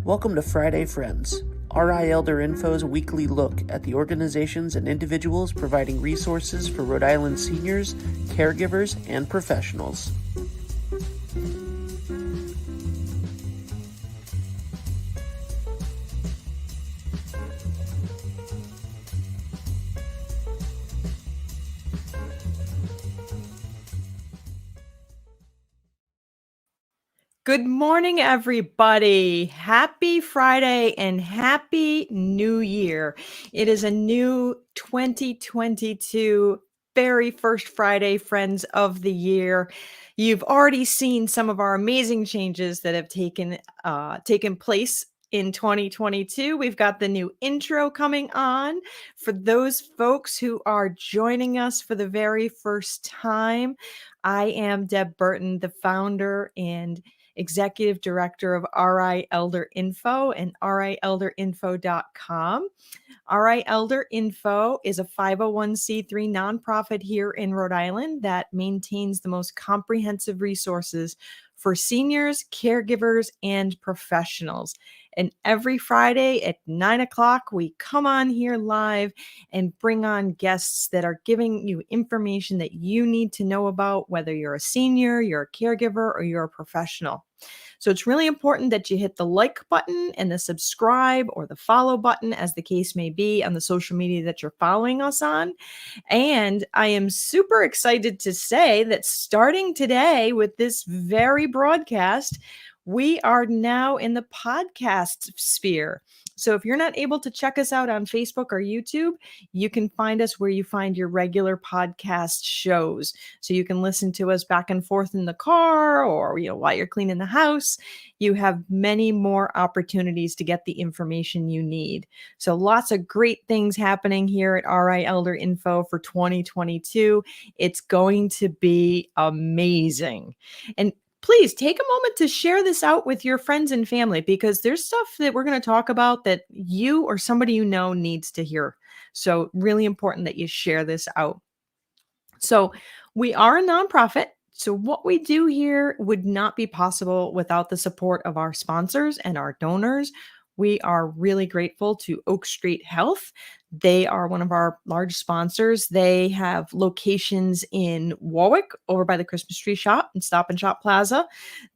Welcome to Friday Friends, RI Elder Info's weekly look at the organizations and individuals providing resources for Rhode Island seniors, caregivers, and professionals. Good morning, everybody. Happy Friday and Happy New Year. It is a new 2022 very first Friday Friends of the year. You've already seen some of our amazing changes that have taken place in 2022. We've got the new intro coming on. For those folks who are joining us for the very first time, I am Deb Burton, the founder and Executive Director of RI Elder Info and rielderinfo.com. RI Elder Info is a 501c3 nonprofit here in Rhode Island that maintains the most comprehensive resources for seniors, caregivers, and professionals. And every Friday at 9 o'clock, we come on here live and bring on guests that are giving you information that you need to know about, whether you're a senior, you're a caregiver, or you're a professional. So it's really important that you hit the like button and the subscribe or the follow button, as the case may be, on the social media that you're following us on. And I am super excited to say that starting today with this very broadcast, we are now in the podcast sphere. So if you're not able to check us out on Facebook or YouTube, you can find us where you find your regular podcast shows. So you can listen to us back and forth in the car or, while you're cleaning the house. You have many more opportunities to get the information you need. So lots of great things happening here at RI Elder Info for 2022. It's going to be amazing. And please take a moment to share this out with your friends and family, because there's stuff that we're going to talk about that you or somebody you know needs to hear. So really important that you share this out. So we are a nonprofit. So what we do here would not be possible without the support of our sponsors and our donors. We are really grateful to Oak Street Health. They are one of our large sponsors. They have locations in Warwick over by the Christmas Tree Shop and Stop and Shop Plaza.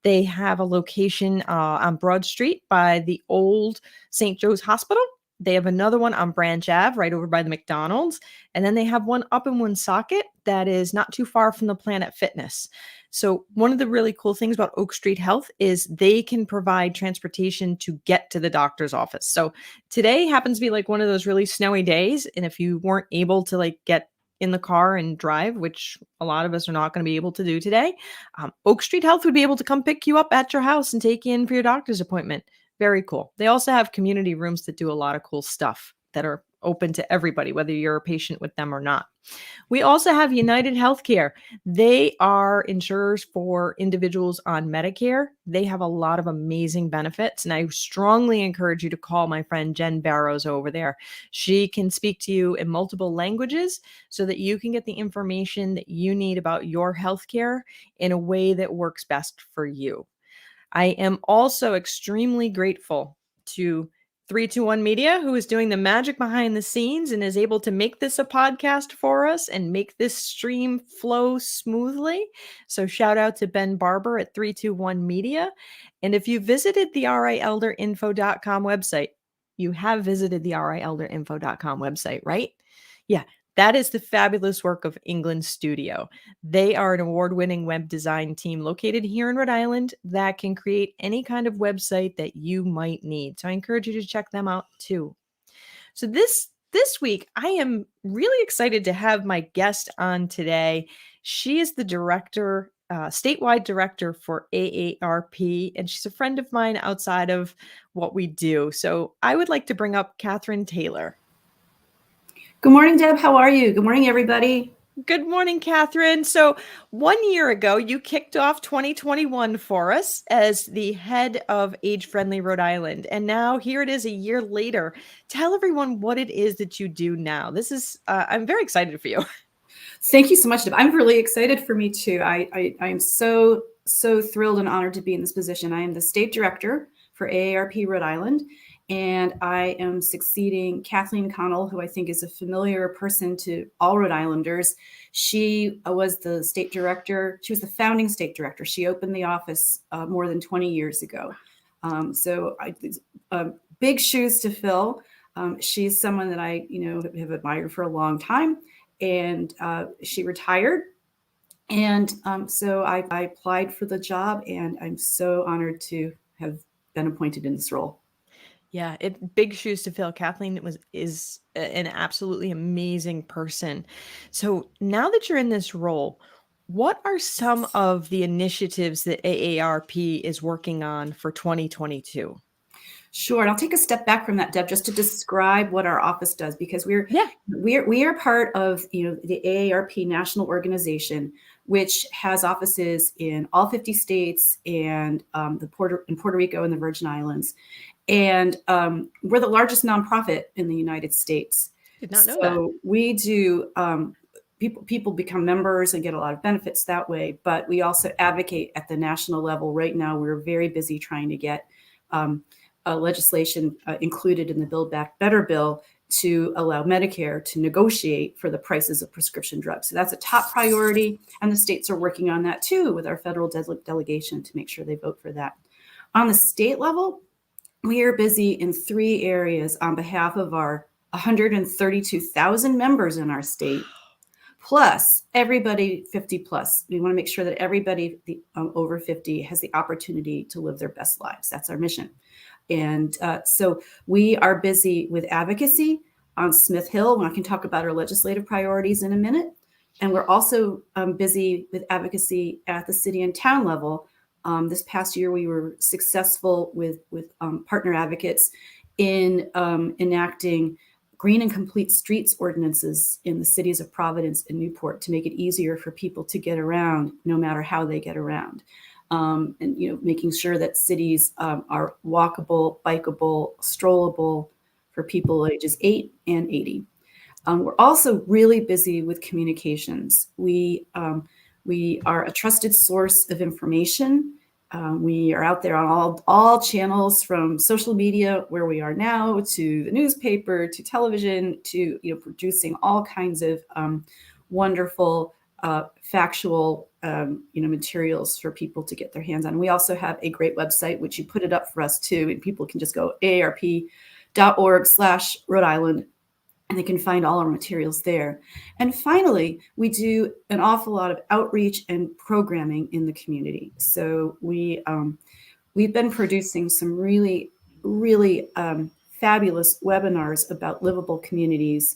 They have a location on Broad Street by the old St. Joe's Hospital. They have another one on Branch Ave right over by the McDonald's. And then they have one up in Woonsocket that is not too far from the Planet Fitness. So one of the really cool things about Oak Street Health is they can provide transportation to get to the doctor's office. So today happens to be like one of those really snowy days. And if you weren't able to get in the car and drive, which a lot of us are not going to be able to do today, Oak Street Health would be able to come pick you up at your house and take you in for your doctor's appointment. Very cool. They also have community rooms that do a lot of cool stuff that are open to everybody, whether you're a patient with them or not. We also have United Healthcare. They are insurers for individuals on Medicare. They have a lot of amazing benefits, and I strongly encourage you to call my friend Jen Barrows over there. She can speak to you in multiple languages so that you can get the information that you need about your healthcare in a way that works best for you. I am also extremely grateful to 321 Media, who is doing the magic behind the scenes and is able to make this a podcast for us and make this stream flow smoothly. So shout out to Ben Barber at 321 Media. And if you visited the rielderinfo.com website, you have visited the rielderinfo.com website, right? Yeah. That is the fabulous work of England Studio. They are an award-winning web design team located here in Rhode Island that can create any kind of website that you might need. So I encourage you to check them out too. So this week, I am really excited to have my guest on today. She is the director, statewide director for AARP, and she's a friend of mine outside of what we do. So I would like to bring up Catherine Taylor. Good morning, Deb. How are you? Good morning, everybody. Good morning, Catherine. So 1 year ago, you kicked off 2021 for us as the head of Age Friendly Rhode Island. And now here it is a year later. Tell everyone what it is that you do now. This is, I'm very excited for you. Thank you so much, Deb. I'm really excited for me too. I am so thrilled and honored to be in this position. I am the state director for AARP Rhode Island. And I am succeeding Kathleen Connell, who I think is a familiar person to all Rhode Islanders. She was the state director. She was the founding state director. She opened the office more than 20 years ago. Big shoes to fill. She's someone that I, have admired for a long time, and she retired. And so I applied for the job, and I'm so honored to have been appointed in this role. Yeah, big shoes to fill. Kathleen is an absolutely amazing person. So now that you're in this role, what are some of the initiatives that AARP is working on for 2022? Sure, and I'll take a step back from that, Deb, just to describe what our office does, because we are part of the AARP national organization, which has offices in all 50 states and Puerto Rico and the Virgin Islands. And we're the largest nonprofit in the United States. Did not know that. So we do, people become members and get a lot of benefits that way, but we also advocate at the national level. Right now, we're very busy trying to get legislation included in the Build Back Better bill to allow Medicare to negotiate for the prices of prescription drugs. So that's a top priority, and the states are working on that too with our federal delegation to make sure they vote for that. On the state level, we are busy in 3 areas on behalf of our 132,000 members in our state, plus everybody 50 plus. We want to make sure that everybody over 50 has the opportunity to live their best lives. That's our mission. And so we are busy with advocacy on Smith Hill. I can talk about our legislative priorities in a minute. And we're also busy with advocacy at the city and town level. This past year, we were successful with partner advocates in enacting green and complete streets ordinances in the cities of Providence and Newport to make it easier for people to get around, no matter how they get around. And making sure that cities are walkable, bikeable, strollable for people ages 8 and 80. We're also really busy with communications. We are a trusted source of information. We are out there on all channels, from social media, where we are now, to the newspaper, to television, to producing all kinds of wonderful factual materials for people to get their hands on. We also have a great website, which you put it up for us too, and people can just go aarp.org/Rhode Island, and they can find all our materials there. And finally, we do an awful lot of outreach and programming in the community. So we've been producing some really, really fabulous webinars about livable communities,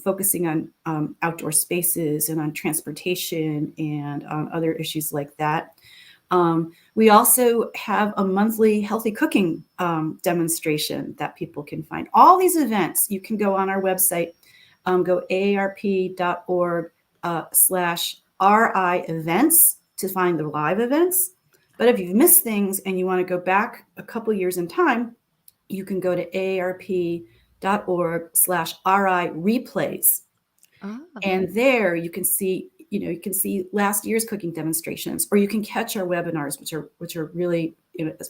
focusing on outdoor spaces and on transportation and on other issues like that. We also have a monthly healthy cooking demonstration that people can find. All these events, you can go on our website, go aarp.org/RI events to find the live events. But if you've missed things and you want to go back a couple years in time, you can go to aarp.org/RI replays. And there you can see last year's cooking demonstrations, or you can catch our webinars, which are really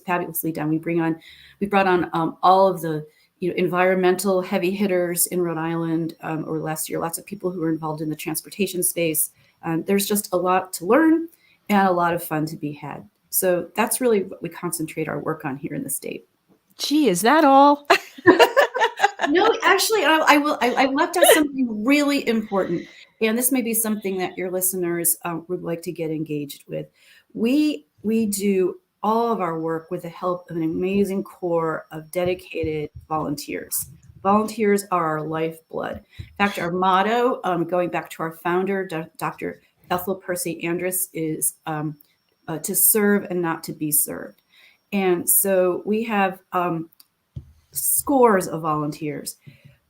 fabulously done. We brought on all of the environmental heavy hitters in Rhode Island over last year. Lots of people who are involved in the transportation space. There's just a lot to learn and a lot of fun to be had. So that's really what we concentrate our work on here in the state. Gee, is that all? No, actually, I left out something really important, and this may be something that your listeners would like to get engaged with. We do all of our work with the help of an amazing core of dedicated volunteers. Volunteers are our lifeblood. In fact, our motto, going back to our founder, Dr. Ethel Percy Andrus, is to serve and not to be served. And so we have scores of volunteers.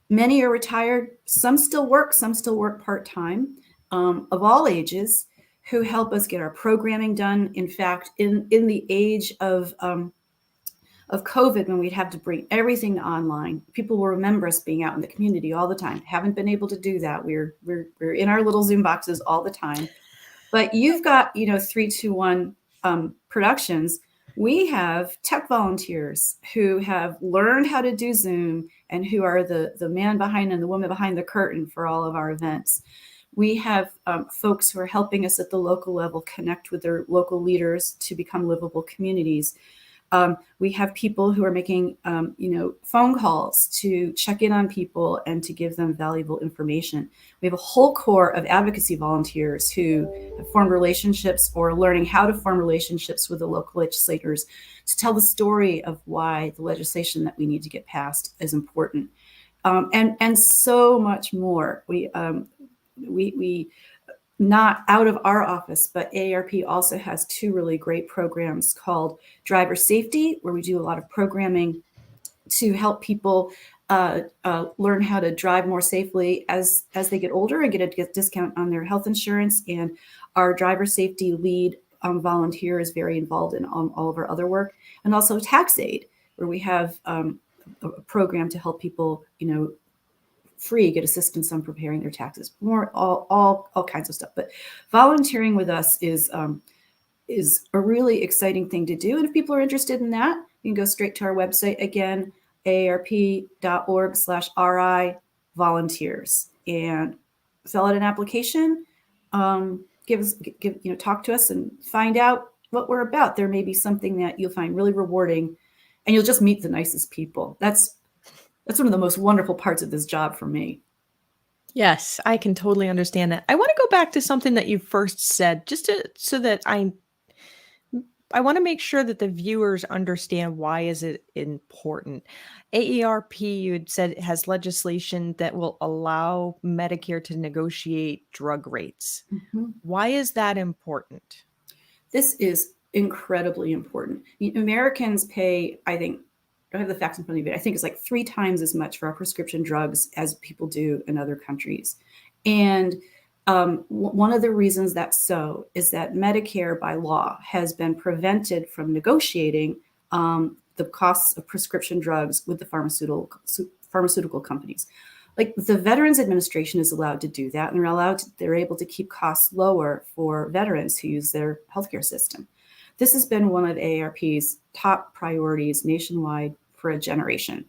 Many are retired. Some still work part-time, of all ages, who help us get our programming done. In fact, in the age of COVID, when we'd have to bring everything online, people will remember us being out in the community all the time. Haven't been able to do that. We're in our little Zoom boxes all the time. But you've got 321 productions We have tech volunteers who have learned how to do Zoom and who are the man behind and the woman behind the curtain for all of our events. We have folks who are helping us at the local level connect with their local leaders to become livable communities. We have people who are making, phone calls to check in on people and to give them valuable information. We have a whole core of advocacy volunteers who have formed relationships or learning how to form relationships with the local legislators to tell the story of why the legislation that we need to get passed is important, and so much more. We not out of our office, but AARP also has two really great programs called Driver Safety, where we do a lot of programming to help people learn how to drive more safely as they get older and get a discount on their health insurance. And our driver safety lead volunteer is very involved in all of our other work. And also Tax Aid, where we have a program to help people, get assistance on preparing their taxes, all kinds of stuff. But volunteering with us is a really exciting thing to do. And if people are interested in that, you can go straight to our website again, aarp.org/RI volunteers, and fill out an application. Talk to us and find out what we're about. There may be something that you'll find really rewarding, and you'll just meet the nicest people. That's one of the most wonderful parts of this job for me. Yes, I can totally understand that. I want to go back to something that you first said, so that I want to make sure that the viewers understand why is it important. AARP, you had said, has legislation that will allow Medicare to negotiate drug rates. Mm-hmm. Why is that important? This is incredibly important. Americans pay, I think, I don't have the facts in front of me, but I think it's like 3 times as much for our prescription drugs as people do in other countries. And one of the reasons that's so is that Medicare by law has been prevented from negotiating the costs of prescription drugs with the pharmaceutical companies. Like the Veterans Administration is allowed to do that, and they're able to keep costs lower for veterans who use their healthcare system. This has been one of AARP's top priorities nationwide for a generation.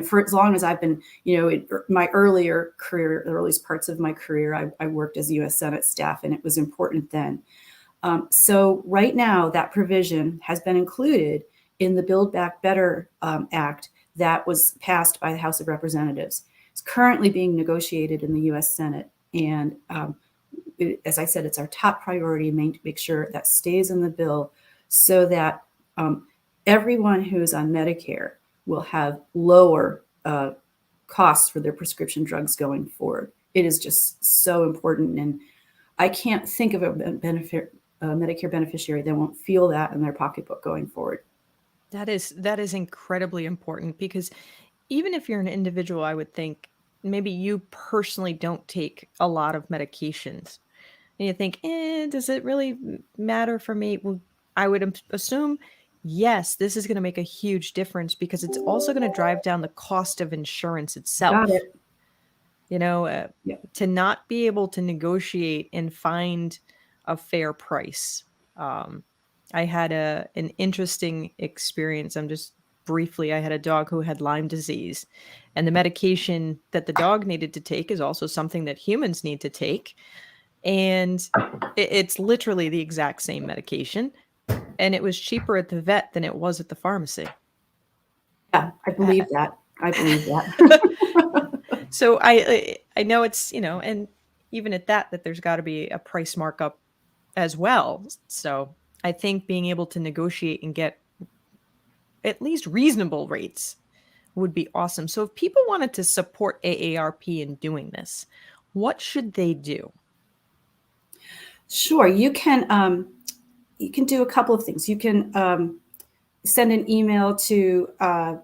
For as long as I've been, in my earlier career, the earliest parts of my career, I worked as U.S. Senate staff, and it was important then. So right now, that provision has been included in the Build Back Better Act that was passed by the House of Representatives. It's currently being negotiated in the U.S. Senate, and as I said, it's our top priority to make sure that stays in the bill so that everyone who is on Medicare will have lower costs for their prescription drugs going forward. It is just so important, and I can't think of a Medicare beneficiary that won't feel that in their pocketbook going forward. That is incredibly important, because even if you're an individual, I would think maybe you personally don't take a lot of medications, and you think, does it really matter for me? Well, I would assume, yes, this is going to make a huge difference, because it's also going to drive down the cost of insurance itself. Got it. Yeah. To not be able to negotiate and find a fair price. I had an interesting experience. I had a dog who had Lyme disease, and the medication that the dog needed to take is also something that humans need to take. And it's literally the exact same medication. And it was cheaper at the vet than it was at the pharmacy. Yeah, I believe that. So I know it's, and even at that there's got to be a price markup as well. So I think being able to negotiate and get at least reasonable rates would be awesome. So if people wanted to support AARP in doing this, what should they do? Sure, you can do a couple of things. You can send an email to our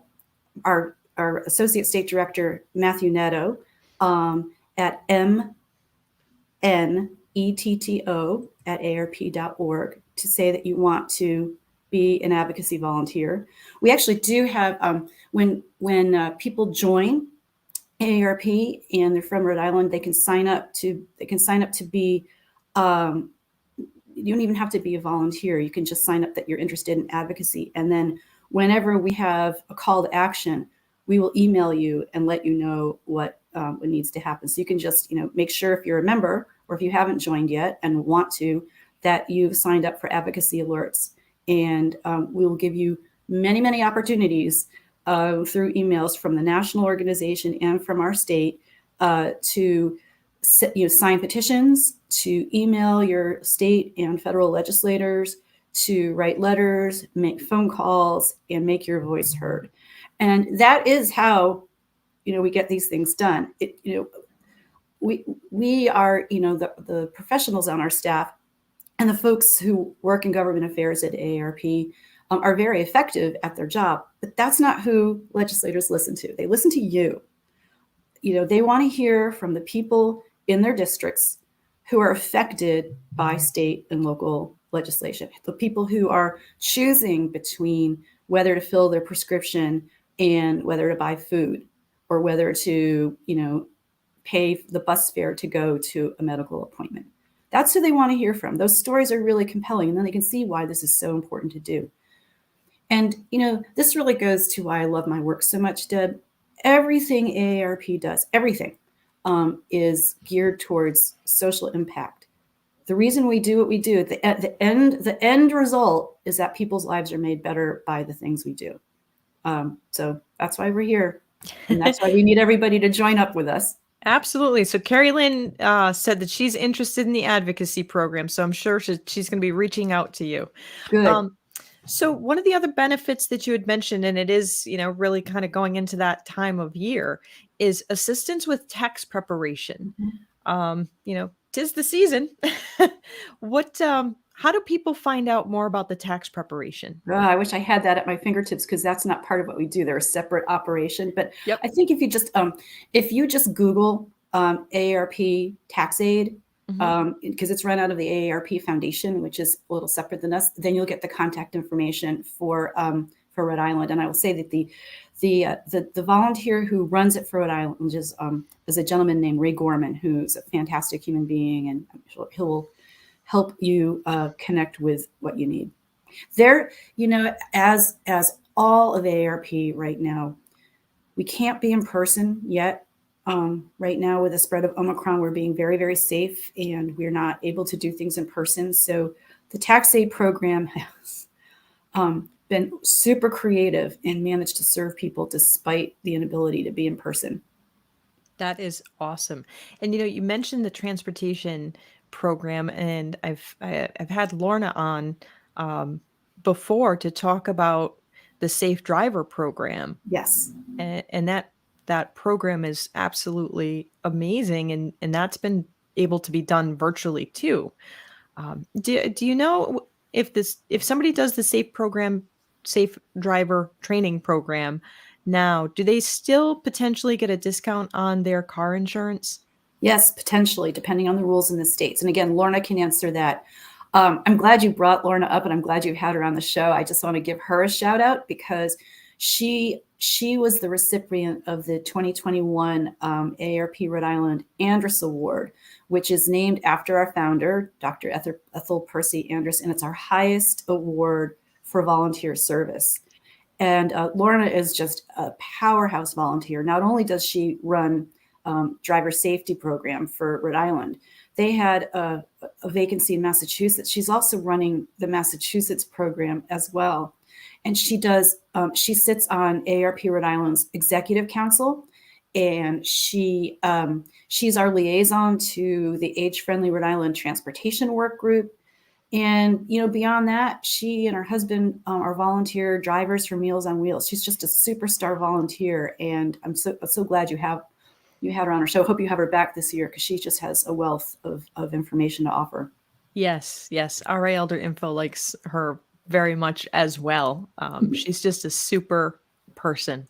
Associate State Director, Matthew Netto, at mnetto@aarp.org to say that you want to be an advocacy volunteer. We actually do have, when people join AARP and they're from Rhode Island, they can sign up to be you don't even have to be a volunteer. You can just sign up that you're interested in advocacy. And then whenever we have a call to action, we will email you and let you know what needs to happen. So you can just, make sure if you're a member or if you haven't joined yet and want to, that you've signed up for advocacy alerts. And we will give you many, many opportunities through emails from the national organization and from our state to sign petitions, to email your state and federal legislators, to write letters, make phone calls, and make your voice heard. And that is how, we get these things done. We are, the professionals on our staff and the folks who work in government affairs at AARP are very effective at their job, but that's not who legislators listen to. They listen to you. They want to hear from the people in their districts who are affected by state and local legislation, the people who are choosing between whether to fill their prescription and whether to buy food, or whether to, pay the bus fare to go to a medical appointment. That's who they want to hear from. Those stories are really compelling, and then they can see why this is so important to do. And, this really goes to why I love my work so much, Deb. Everything AARP does, everything is geared towards social impact. The reason we do what we do, the end result is that people's lives are made better by the things we do. So that's why we're here. And that's why we need everybody to join up with us. Absolutely. So Carrie Lynn said that she's interested in the advocacy program. So I'm sure she's going to be reaching out to you. Good. So one of the other benefits that you had mentioned, and it is, really kind of going into that time of year, is assistance with tax preparation. Mm-hmm. 'Tis the season. How do people find out more about the tax preparation? Oh, I wish I had that at my fingertips, because that's not part of what we do. They're a separate operation. But Yep. I think if you just Google AARP tax aid, because it's run out of the AARP Foundation, which is a little separate than us, then you'll get the contact information for Rhode Island. And I will say that the volunteer who runs it for Rhode Island is a gentleman named Ray Gorman, who's a fantastic human being, and he'll help you connect with what you need. There, as all of AARP right now, we can't be in person yet. Right now, with the spread of Omicron, we're being very, very safe, and we're not able to do things in person. So the tax aid program has been super creative and managed to serve people despite the inability to be in person. That is awesome. And you mentioned the transportation program, and I've had Lorna on before to talk about the Safe Driver program. Yes. And that program is absolutely amazing, and that's been able to be done virtually too. Do you know if somebody does the Safe Driver training program now, do they still potentially get a discount on their car insurance? Yes, potentially, depending on the rules in the states. And again, Lorna can answer that. I'm glad you brought Lorna up, and I'm glad you've had her on the show. I just want to give her a shout out, because she was the recipient of the 2021 AARP Rhode Island Andrus Award, which is named after our founder, Dr. Ethel Percy Andrus, and it's our highest award for volunteer service. And Lorna is just a powerhouse volunteer. Not only does she run driver safety program for Rhode Island, they had a vacancy in Massachusetts. She's also running the Massachusetts program as well. And she sits on AARP Rhode Island's executive council, and she's our liaison to the Age-Friendly Rhode Island Transportation Work Group. And, beyond that, she and her husband are volunteer drivers for Meals on Wheels. She's just a superstar volunteer. And I'm so glad you had her on our show. Hope you have her back this year, because she just has a wealth of information to offer. Yes. RA Elder Info likes her very much as well. She's just a super person.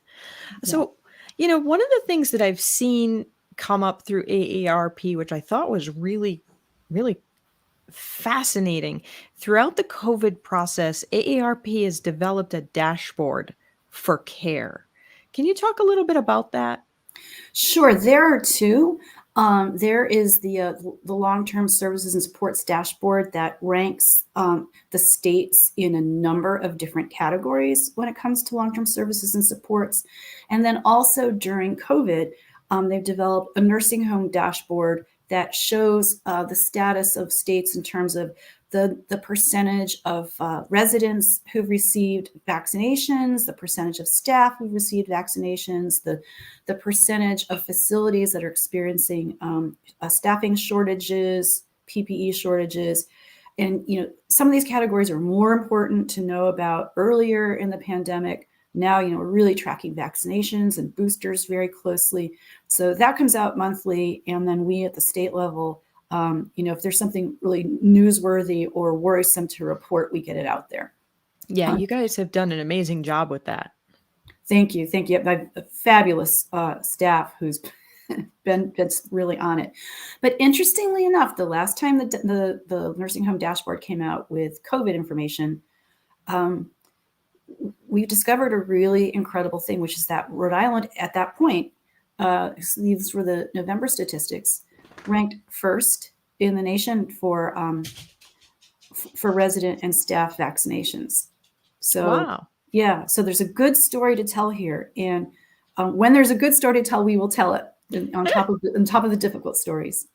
Yeah. So, one of the things that I've seen come up through AARP, which I thought was really, really fascinating, throughout the COVID process, AARP has developed a dashboard for care. Can you talk a little bit about that? Sure, there are two. There is the long-term services and supports dashboard that ranks the states in a number of different categories when it comes to long-term services and supports. And then also during COVID, they've developed a nursing home dashboard that shows the status of states in terms of the percentage of residents who've received vaccinations, the percentage of staff who've received vaccinations, the percentage of facilities that are experiencing staffing shortages, PPE shortages. And, some of these categories are more important to know about earlier in the pandemic. Now, we're really tracking vaccinations and boosters very closely. So that comes out monthly. And then we at the state level, if there's something really newsworthy or worrisome to report, we get it out there. Yeah, you guys have done an amazing job with that. Thank you. Thank you. I have a fabulous staff who's been really on it. But interestingly enough, the last time the nursing home dashboard came out with COVID information, we discovered a really incredible thing, which is that Rhode Island at that point, these were the November statistics, ranked first in the nation for resident and staff vaccinations. So, wow. Yeah, so there's a good story to tell here, and when there's a good story to tell, we will tell it on top of the difficult stories.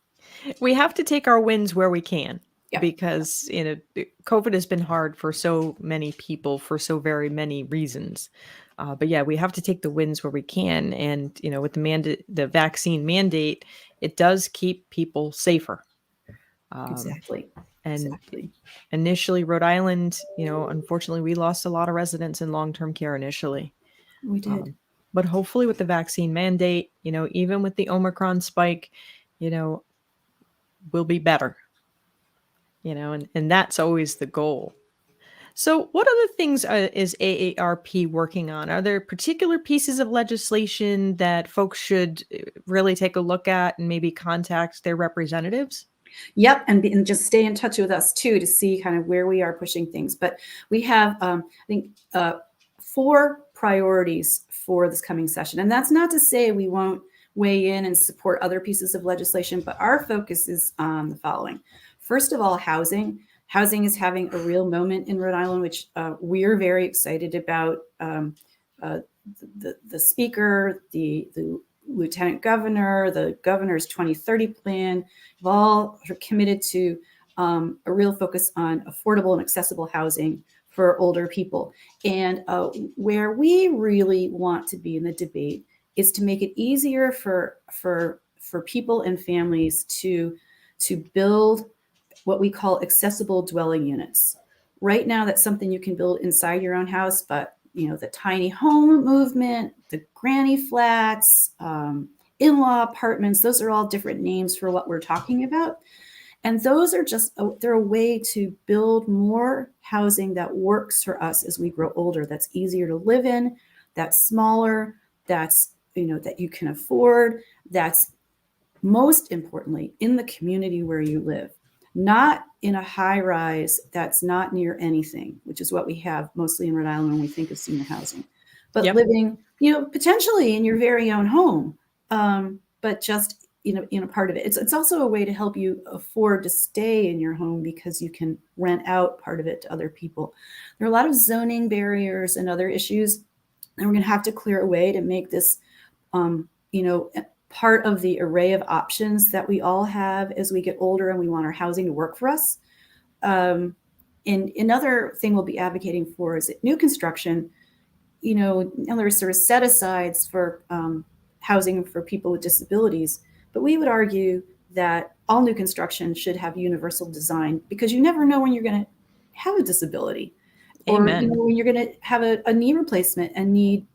We have to take our wins where we can. Yeah. Because COVID has been hard for so many people for so very many reasons. But yeah, we have to take the wins where we can. And with the vaccine mandate, it does keep people safer. Exactly. And initially, Rhode Island, unfortunately, we lost a lot of residents in long-term care initially. We did. But hopefully, with the vaccine mandate, even with the Omicron spike, we'll be better. And that's always the goal. So what other things is AARP working on? Are there particular pieces of legislation that folks should really take a look at and maybe contact their representatives? Yep, and just stay in touch with us too to see kind of where we are pushing things. But we have, I think, 4 priorities for this coming session. And that's not to say we won't weigh in and support other pieces of legislation, but our focus is on the following. First of all, housing. Housing is having a real moment in Rhode Island, which we're very excited about. The speaker, the lieutenant governor, the governor's 2030 plan, have all are committed to a real focus on affordable and accessible housing for older people. And where we really want to be in the debate is to make it easier for people and families to build what we call accessible dwelling units. Right now, that's something you can build inside your own house, but the tiny home movement, the granny flats, in-law apartments, those are all different names for what we're talking about. And those are they're a way to build more housing that works for us as we grow older, that's easier to live in, that's smaller, that's, that you can afford, that's most importantly in the community where you live. Not in a high rise that's not near anything, which is what we have mostly in Rhode Island when we think of senior housing, but living, potentially in your very own home, but just, part of it. It's also a way to help you afford to stay in your home because you can rent out part of it to other people. There are a lot of zoning barriers and other issues, and we're going to have to clear a way to make this, part of the array of options that we all have as we get older and we want our housing to work for us. And another thing we'll be advocating for is that new construction, there are sort of set-asides for housing for people with disabilities, but we would argue that all new construction should have universal design because you never know when you're going to have a disability. Amen. Or when you're going to have a knee replacement and need,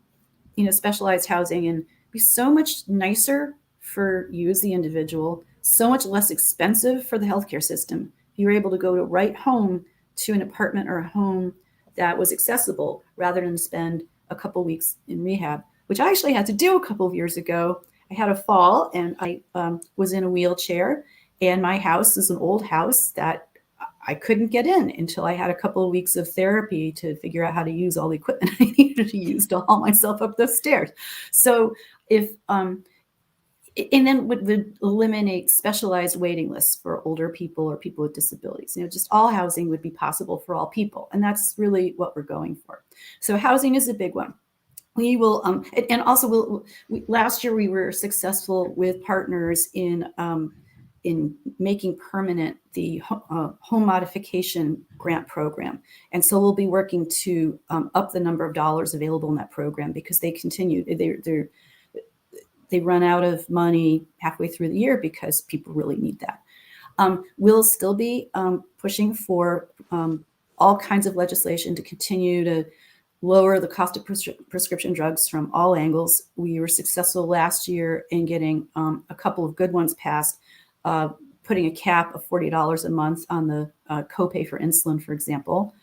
specialized housing, and be so much nicer for you as the individual, so much less expensive for the healthcare system. If you were able to go right home to an apartment or a home that was accessible rather than spend a couple weeks in rehab, which I actually had to do a couple of years ago. I had a fall and I was in a wheelchair, and my house is an old house that I couldn't get in until I had a couple of weeks of therapy to figure out how to use all the equipment I needed to use to haul myself up those stairs. So if And then would eliminate specialized waiting lists for older people or people with disabilities. Just all housing would be possible for all people. And that's really what we're going for. So housing is a big one. We will, and also last year we were successful with partners in making permanent the home modification grant program. And so we'll be working to up the number of dollars available in that program, because they continue, they run out of money halfway through the year because people really need that. We'll still be pushing for all kinds of legislation to continue to lower the cost of prescription drugs from all angles. We were successful last year in getting a couple of good ones passed, putting a cap of $40 a month on the copay for insulin, for example,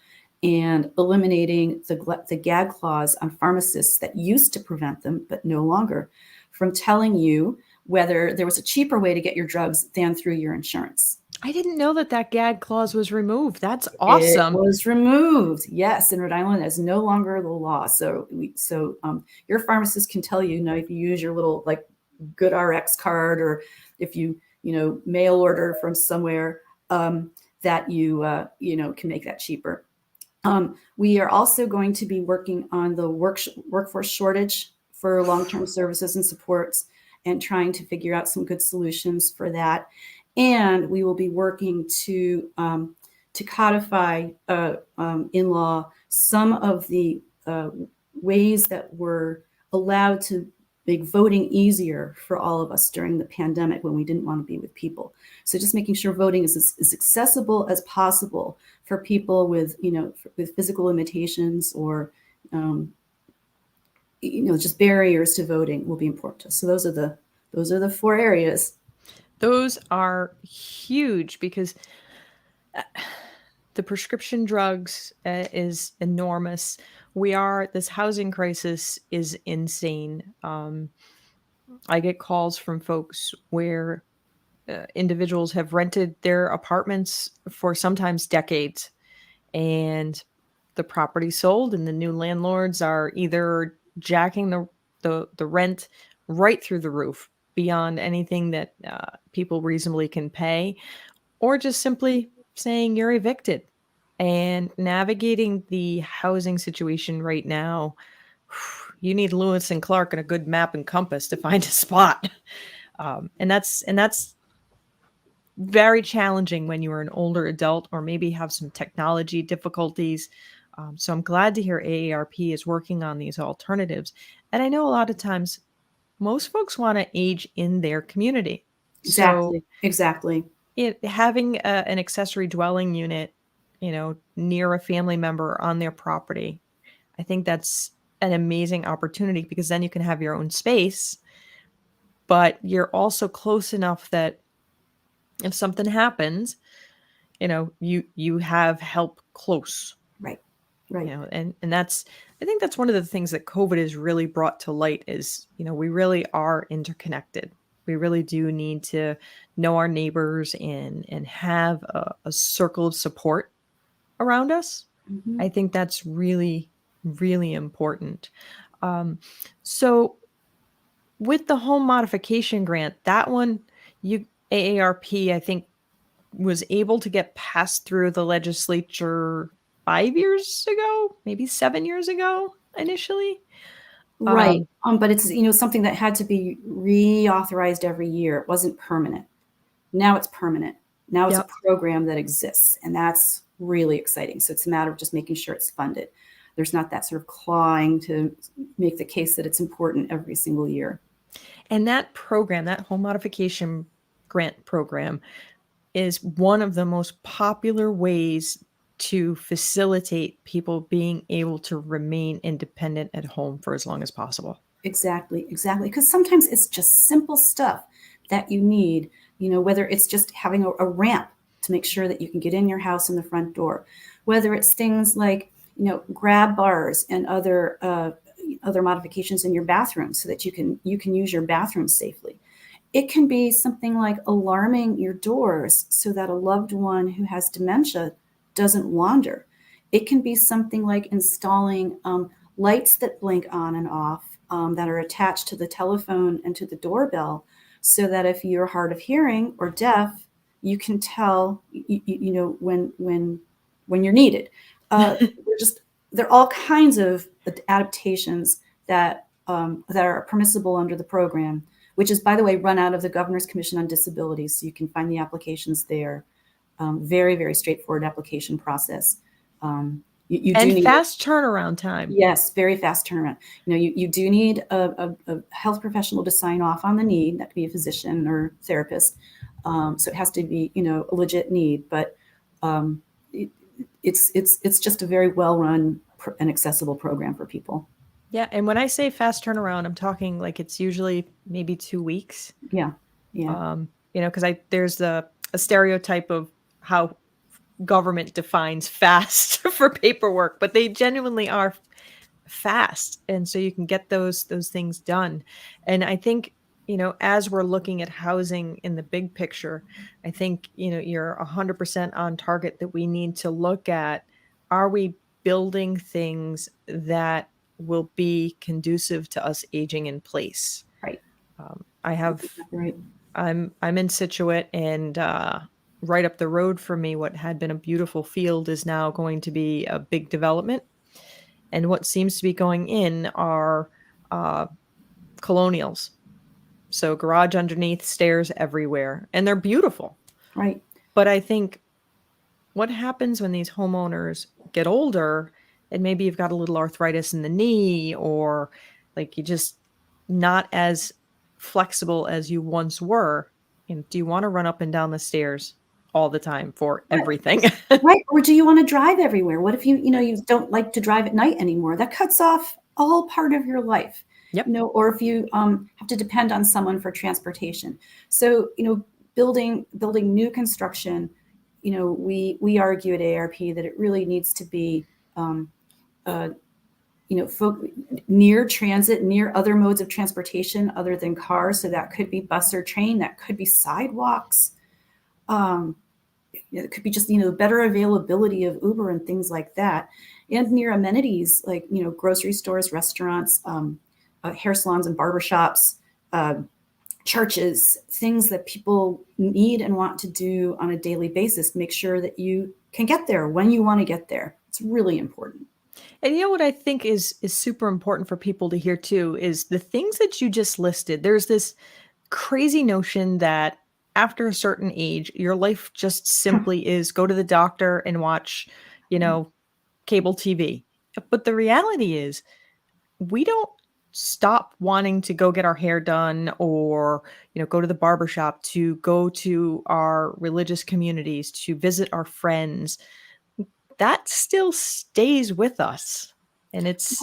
and eliminating the gag clause on pharmacists that used to prevent them, but no longer, from telling you whether there was a cheaper way to get your drugs than through your insurance. I didn't know that gag clause was removed. That's It awesome. was removed. Yes, in Rhode Island, that's no longer the law. So your pharmacist can tell you, if you use your little Good RX card, or if you mail order from somewhere, that you can make that cheaper. We are also going to be working on the workforce shortage for long-term services and supports, and trying to figure out some good solutions for that. And we will be working to codify in law some of the ways that were allowed to make voting easier for all of us during the pandemic when we didn't want to be with people. So just making sure voting is as accessible as possible for people with physical limitations, or just barriers to voting will be important to us. So those are the 4 areas. Those are huge, because the prescription drugs is enormous. This housing crisis is insane. I get calls from folks where individuals have rented their apartments for sometimes decades, and the property sold, and the new landlords are either jacking the rent right through the roof beyond anything that people reasonably can pay, or just simply saying you're evicted. And navigating the housing situation right now, you need Lewis and Clark and a good map and compass to find a spot. And that's very challenging when you are an older adult, or maybe have some technology difficulties. So I'm glad to hear AARP is working on these alternatives. And I know a lot of times most folks want to age in their community. Exactly. So Exactly. having an accessory dwelling unit, near a family member on their property, I think that's an amazing opportunity, because then you can have your own space, but you're also close enough that if something happens, you have help close. Right. Right. And I think that's one of the things that COVID has really brought to light is, we really are interconnected. We really do need to know our neighbors and have a circle of support around us. Mm-hmm. I think that's really, really important. So with the home modification grant, that one, AARP, I think, was able to get passed through the legislature 5 years ago, maybe 7 years ago initially. Right. But it's, something that had to be reauthorized every year. It wasn't permanent. Now it's permanent. Now it's Yep. a program that exists, and that's really exciting. So it's a matter of just making sure it's funded. There's not that sort of clawing to make the case that it's important every single year. And that program, that home modification grant program, is one of the most popular ways to facilitate people being able to remain independent at home for as long as possible. Exactly. Because sometimes it's just simple stuff that you need, whether it's just having a ramp to make sure that you can get in your house in the front door, whether it's things like, grab bars and other modifications in your bathroom so that you can use your bathroom safely. It can be something like alarming your doors so that a loved one who has dementia doesn't wander. It can be something like installing lights that blink on and off that are attached to the telephone and to the doorbell, so that if you're hard of hearing or deaf, you can tell, when you're needed. There are all kinds of adaptations that are permissible under the program, which is, by the way, run out of the Governor's Commission on Disabilities. So you can find the applications there. Very, very straightforward application process. You do need fast turnaround time. Yes, very fast turnaround. You do need a health professional to sign off on the need. That could be a physician or therapist. So it has to be, a legit need. But it's just a very well run and accessible program for people. Yeah, and when I say fast turnaround, I'm talking like it's usually maybe 2 weeks. Yeah. Because there's a stereotype of how government defines fast for paperwork, but they genuinely are fast, and so you can get those things done. And I think, as we're looking at housing in the big picture, I think, you're 100% on target that we need to look at, are we building things that will be conducive to us aging in place? Right. Right. I'm in Scituate, and right up the road from me, what had been a beautiful field is now going to be a big development. And what seems to be going in are colonials. So garage underneath, stairs everywhere, and they're beautiful. Right. But I think what happens when these homeowners get older, and maybe you've got a little arthritis in the knee, or like you just not as flexible as you once were. And do you want to run up and down the stairs all the time for everything? Right. Or do you want to drive everywhere? What if you don't like to drive at night anymore? That cuts off a whole part of your life. Yep. Or if you have to depend on someone for transportation. So, building new construction, we argue at AARP that it really needs to be, near transit, near other modes of transportation other than cars. So that could be bus or train, that could be sidewalks. It could be just, better availability of Uber and things like that. And near amenities like, grocery stores, restaurants, hair salons and barbershops, churches, things that people need and want to do on a daily basis. Make sure that you can get there when you want to get there. It's really important. And what I think is super important for people to hear too is the things that you just listed. There's this crazy notion that after a certain age, your life just simply is go to the doctor and watch, cable TV. But the reality is we don't stop wanting to go get our hair done or, go to the barbershop, to go to our religious communities, to visit our friends. That still stays with us. And it's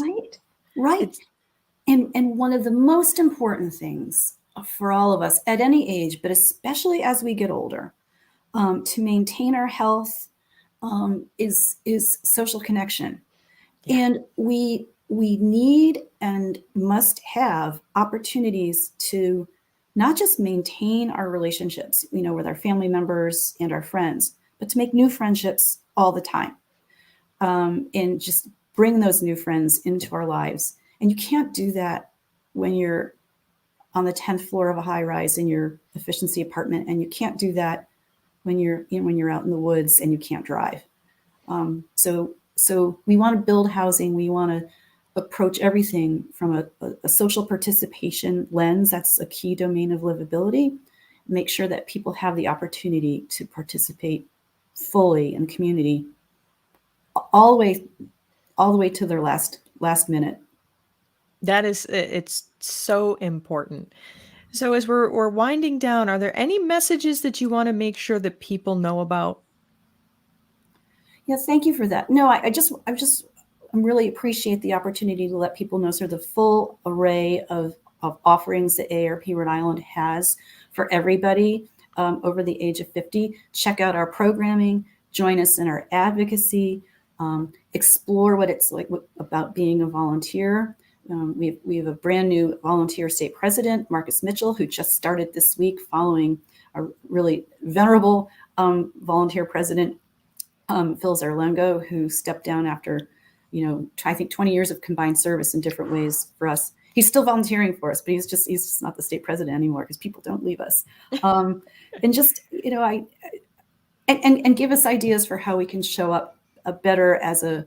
right. And one of the most important things for all of us at any age, but especially as we get older, to maintain our health is social connection. Yeah. And we need and must have opportunities to not just maintain our relationships, with our family members and our friends, but to make new friendships all the time, and just bring those new friends into our lives. And you can't do that when you're on the 10th floor of a high rise in your efficiency apartment, and you can't do that when you're out in the woods and you can't drive. So we want to build housing. We want to approach everything from a social participation lens. That's a key domain of livability. Make sure that people have the opportunity to participate fully in community all the way to their last minute. That is, it's so important. So as we're winding down, are there any messages that you want to make sure that people know about? Yes, thank you for that. No, I really appreciate the opportunity to let people know sort of the full array of offerings that AARP Rhode Island has for everybody over the age of 50. Check out our programming, join us in our advocacy, explore what it's like about being a volunteer. We have a brand new volunteer state president, Marcus Mitchell, who just started this week following a really venerable volunteer president, Phil Zarlengo, who stepped down after, I think 20 years of combined service in different ways for us. He's still volunteering for us, but he's just not the state president anymore because people don't leave us. And just, and give us ideas for how we can show up better as a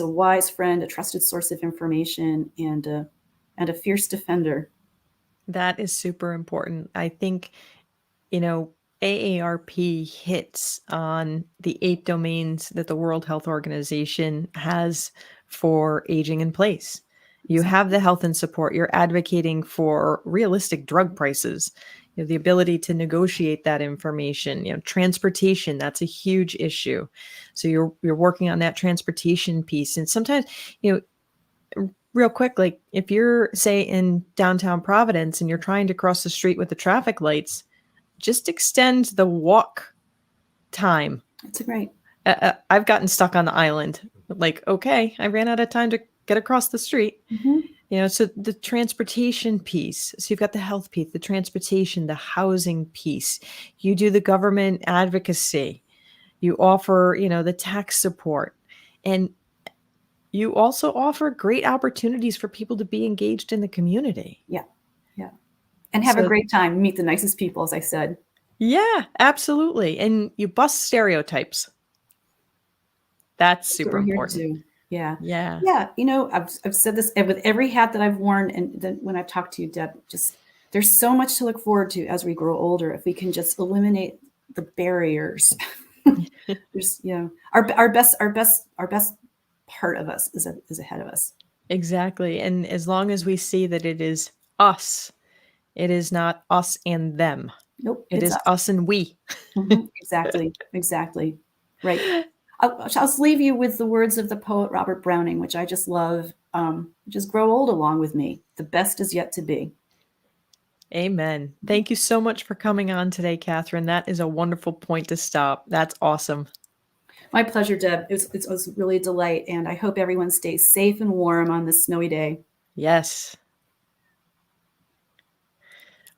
wise friend, a trusted source of information, and a fierce defender. That is super important. I think, AARP hits on the 8 domains that the World Health Organization has for aging in place. You have the health and support. You're advocating for realistic drug prices. You have the ability to negotiate that information. Transportation, that's a huge issue. So you're working on that transportation piece. And sometimes, real quick, like if you're, say, in downtown Providence and you're trying to cross the street with the traffic lights, just extend the walk time. That's great. I've gotten stuck on the island. Like, okay, I ran out of time to get across the street. Mm-hmm. So the transportation piece. So you've got the health piece, the transportation, the housing piece. You do the government advocacy. You offer, the tax support. And you also offer great opportunities for people to be engaged in the community. Yeah. And have a great time. Meet the nicest people, as I said. Yeah, absolutely. And you bust stereotypes. That's super important. Yeah. I've said this with every hat that I've worn, and then when I've talked to you, Deb, just there's so much to look forward to as we grow older. If we can just eliminate the barriers, there's our best part of us is ahead of us. Exactly. And as long as we see that it is us, it is not us and them. Nope. It is us and we. Mm-hmm. Exactly. Right. I'll just leave you with the words of the poet Robert Browning, which I just love. Just grow old along with me. The best is yet to be. Amen. Thank you so much for coming on today, Catherine. That is a wonderful point to stop. That's awesome. My pleasure, Deb. It was really a delight, and I hope everyone stays safe and warm on this snowy day. Yes.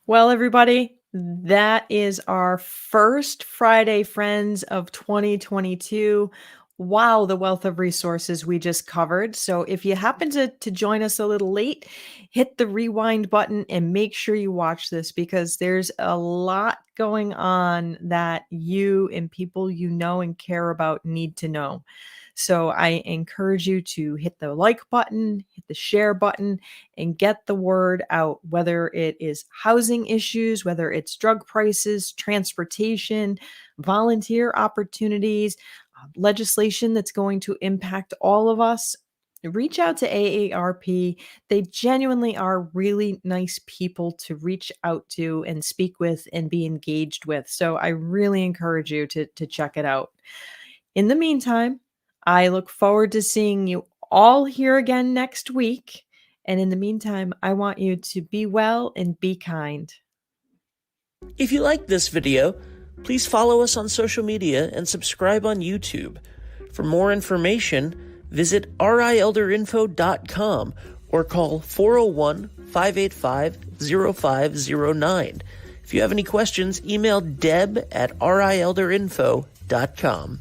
Well, everybody, that is our first Friday Friends of 2022. Wow, the wealth of resources we just covered. So if you happen to join us a little late, hit the rewind button and make sure you watch this, because there's a lot going on that you and people you know and care about need to know. So I encourage you to hit the like button, hit the share button, and get the word out, whether it is housing issues, whether it's drug prices, transportation, volunteer opportunities, legislation that's going to impact all of us. Reach out to AARP. They genuinely are really nice people to reach out to and speak with and be engaged with. So I really encourage you to check it out. In the meantime, I look forward to seeing you all here again next week. And in the meantime, I want you to be well and be kind. If you liked this video, please follow us on social media and subscribe on YouTube. For more information, visit rielderinfo.com or call 401-585-0509. If you have any questions, email deb@rielderinfo.com.